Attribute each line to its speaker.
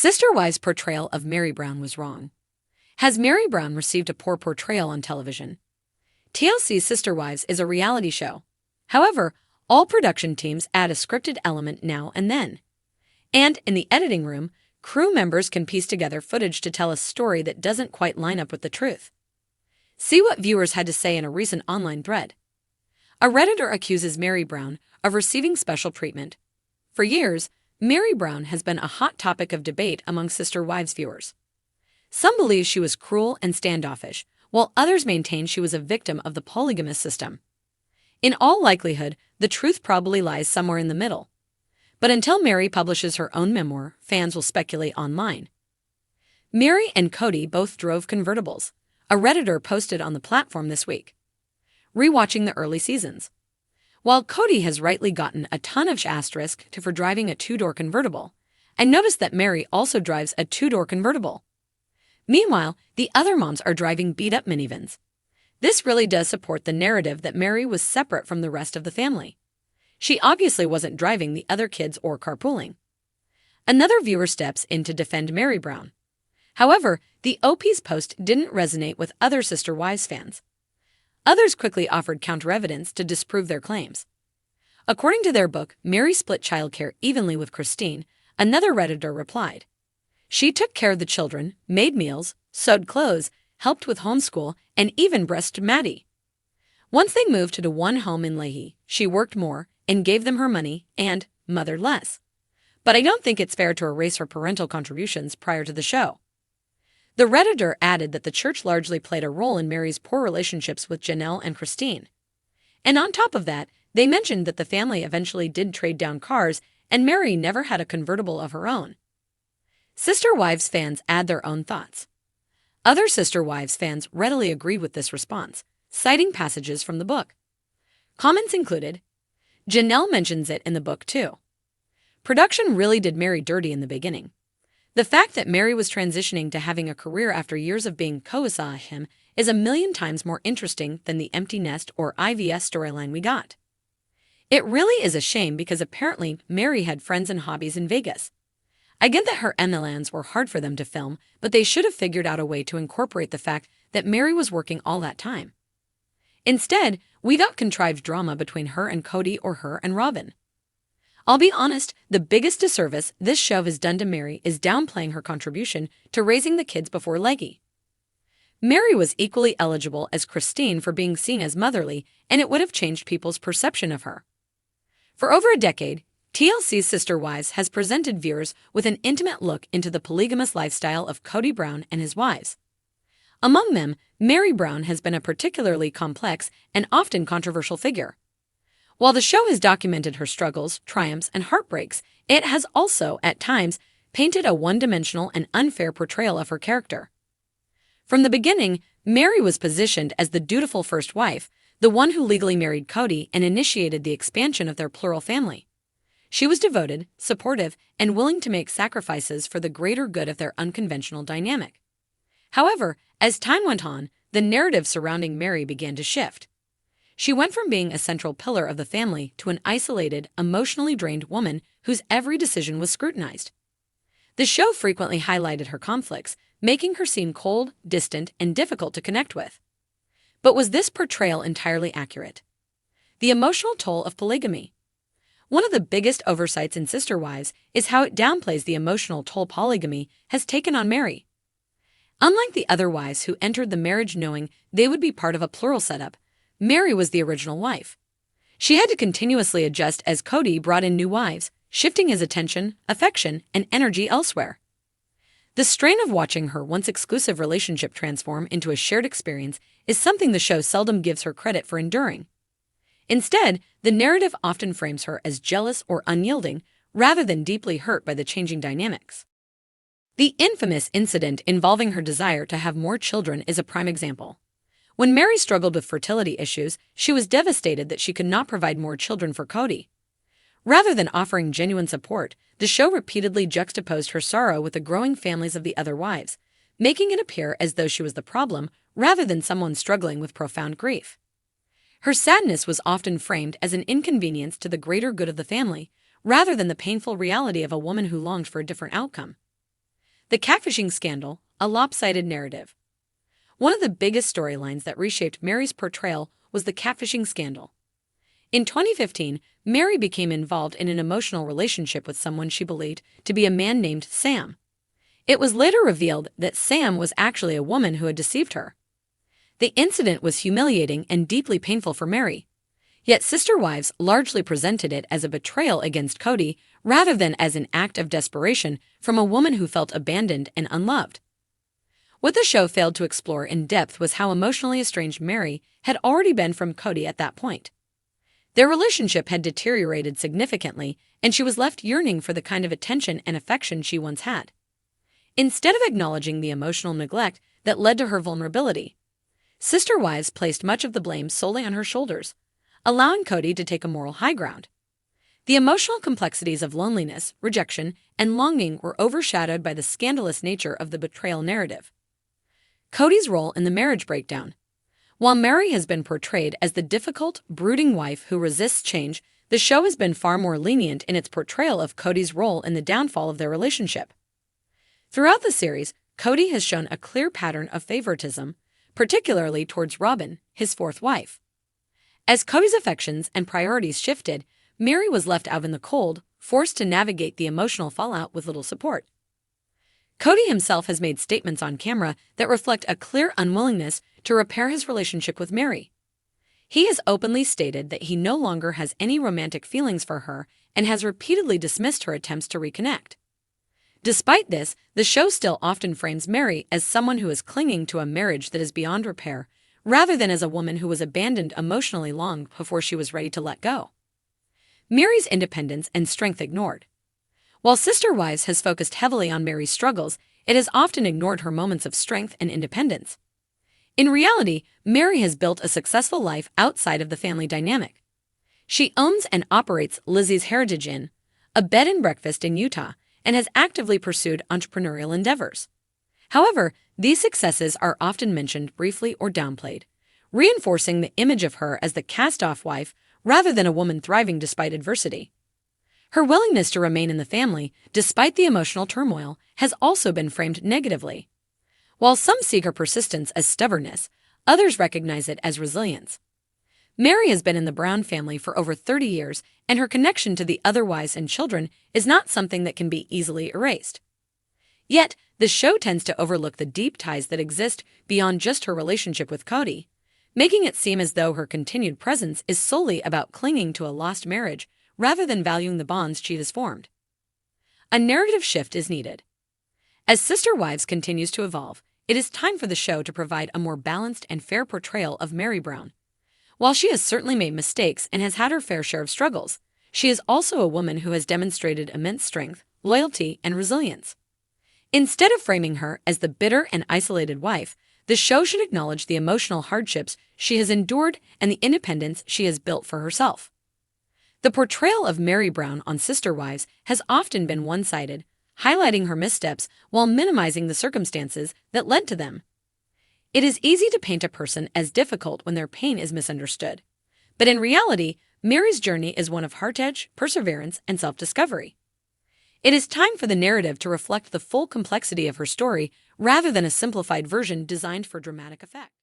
Speaker 1: Sister Wives' portrayal of Meri Brown was wrong. Has Meri Brown received a poor portrayal on television? TLC's Sister Wives is a reality show. However, all production teams add a scripted element now and then. And in the editing room, crew members can piece together footage to tell a story that doesn't quite line up with the truth. See what viewers had to say in a recent online thread. A Redditor accuses Meri Brown of receiving special treatment. For years, Meri Brown has been a hot topic of debate among Sister Wives viewers. Some believe she was cruel and standoffish, while others maintain she was a victim of the polygamous system. In all likelihood, the truth probably lies somewhere in the middle. But until Meri publishes her own memoir, fans will speculate online. Meri and Cody both drove convertibles, a Redditor posted on the platform this week. Rewatching the early seasons. While Cody has rightly gotten a ton of asterisk for driving a two-door convertible, I noticed that Meri also drives a two-door convertible. Meanwhile, the other moms are driving beat-up minivans. This really does support the narrative that Meri was separate from the rest of the family. She obviously wasn't driving the other kids or carpooling. Another viewer steps in to defend Meri Brown. However, the OP's post didn't resonate with other Sister Wives fans. Others quickly offered counter-evidence to disprove their claims. According to their book, Meri split childcare evenly with Cristin, another Redditor replied. She took care of the children, made meals, sewed clothes, helped with homeschool, and even breastfed Maddie. Once they moved to the one home in Leahy, she worked more and gave them her money and mothered less. But I don't think it's fair to erase her parental contributions prior to the show. The Redditor added that the church largely played a role in Meri's poor relationships with Janelle and Cristin. And on top of that, they mentioned that the family eventually did trade down cars and Meri never had a convertible of her own. Sister Wives fans add their own thoughts. Other Sister Wives fans readily agreed with this response, citing passages from the book. Comments included, Janelle mentions it in the book too. Production really did Meri dirty in the beginning. The fact that Meri was transitioning to having a career after years of being co-asa him is a million times more interesting than the empty nest or IVS storyline we got. It really is a shame because apparently Meri had friends and hobbies in Vegas. I get that her MLNs were hard for them to film, but they should have figured out a way to incorporate the fact that Meri was working all that time. Instead, we got contrived drama between her and Cody or her and Robin. I'll be honest, the biggest disservice this show has done to Meri is downplaying her contribution to raising the kids before Leggy. Meri was equally eligible as Cristin for being seen as motherly, and it would have changed people's perception of her. For over a decade, TLC's Sister Wives has presented viewers with an intimate look into the polygamous lifestyle of Cody Brown and his wives. Among them, Meri Brown has been a particularly complex and often controversial figure. While the show has documented her struggles, triumphs, and heartbreaks, it has also, at times, painted a one-dimensional and unfair portrayal of her character. From the beginning, Meri was positioned as the dutiful first wife, the one who legally married Cody and initiated the expansion of their plural family. She was devoted, supportive, and willing to make sacrifices for the greater good of their unconventional dynamic. However, as time went on, the narrative surrounding Meri began to shift. She went from being a central pillar of the family to an isolated, emotionally drained woman whose every decision was scrutinized. The show frequently highlighted her conflicts, making her seem cold, distant, and difficult to connect with. But was this portrayal entirely accurate? The emotional toll of polygamy. One of the biggest oversights in Sister Wives is how it downplays the emotional toll polygamy has taken on Meri. Unlike the other wives who entered the marriage knowing they would be part of a plural setup, Meri was the original wife. She had to continuously adjust as Cody brought in new wives, shifting his attention, affection, and energy elsewhere. The strain of watching her once exclusive relationship transform into a shared experience is something the show seldom gives her credit for enduring. Instead, the narrative often frames her as jealous or unyielding, rather than deeply hurt by the changing dynamics. The infamous incident involving her desire to have more children is a prime example. When Meri struggled with fertility issues, she was devastated that she could not provide more children for Cody. Rather than offering genuine support, the show repeatedly juxtaposed her sorrow with the growing families of the other wives, making it appear as though she was the problem rather than someone struggling with profound grief. Her sadness was often framed as an inconvenience to the greater good of the family, rather than the painful reality of a woman who longed for a different outcome. The catfishing scandal, a lopsided narrative. One of the biggest storylines that reshaped Meri's portrayal was the catfishing scandal. In 2015, Meri became involved in an emotional relationship with someone she believed to be a man named Sam. It was later revealed that Sam was actually a woman who had deceived her. The incident was humiliating and deeply painful for Meri. Yet sister wives largely presented it as a betrayal against Cody rather than as an act of desperation from a woman who felt abandoned and unloved. What the show failed to explore in depth was how emotionally estranged Meri had already been from Cody at that point. Their relationship had deteriorated significantly, and she was left yearning for the kind of attention and affection she once had. Instead of acknowledging the emotional neglect that led to her vulnerability, sister wives placed much of the blame solely on her shoulders, allowing Cody to take a moral high ground. The emotional complexities of loneliness, rejection, and longing were overshadowed by the scandalous nature of the betrayal narrative. Cody's role in the marriage breakdown. While Meri has been portrayed as the difficult, brooding wife who resists change, the show has been far more lenient in its portrayal of Cody's role in the downfall of their relationship. Throughout the series, Cody has shown a clear pattern of favoritism, particularly towards Robin, his fourth wife. As Cody's affections and priorities shifted, Meri was left out in the cold, forced to navigate the emotional fallout with little support. Cody himself has made statements on camera that reflect a clear unwillingness to repair his relationship with Meri. He has openly stated that he no longer has any romantic feelings for her and has repeatedly dismissed her attempts to reconnect. Despite this, the show still often frames Meri as someone who is clinging to a marriage that is beyond repair, rather than as a woman who was abandoned emotionally long before she was ready to let go. Meri's independence and strength ignored. While Sister Wives has focused heavily on Meri's struggles, it has often ignored her moments of strength and independence. In reality, Meri has built a successful life outside of the family dynamic. She owns and operates Lizzie's Heritage Inn, a bed and breakfast in Utah, and has actively pursued entrepreneurial endeavors. However, these successes are often mentioned briefly or downplayed, reinforcing the image of her as the cast-off wife rather than a woman thriving despite adversity. Her willingness to remain in the family, despite the emotional turmoil, has also been framed negatively. While some see her persistence as stubbornness, others recognize it as resilience. Meri has been in the Brown family for over 30 years, and her connection to the other wives and children is not something that can be easily erased. Yet, the show tends to overlook the deep ties that exist beyond just her relationship with Cody, making it seem as though her continued presence is solely about clinging to a lost marriage rather than valuing the bonds she has formed. A narrative shift is needed. As Sister Wives continues to evolve, it is time for the show to provide a more balanced and fair portrayal of Meri Brown. While she has certainly made mistakes and has had her fair share of struggles, she is also a woman who has demonstrated immense strength, loyalty, and resilience. Instead of framing her as the bitter and isolated wife, the show should acknowledge the emotional hardships she has endured and the independence she has built for herself. The portrayal of Meri Brown on Sister Wives has often been one-sided, highlighting her missteps while minimizing the circumstances that led to them. It is easy to paint a person as difficult when their pain is misunderstood. But in reality, Meri's journey is one of heart-edge, perseverance, and self-discovery. It is time for the narrative to reflect the full complexity of her story rather than a simplified version designed for dramatic effect.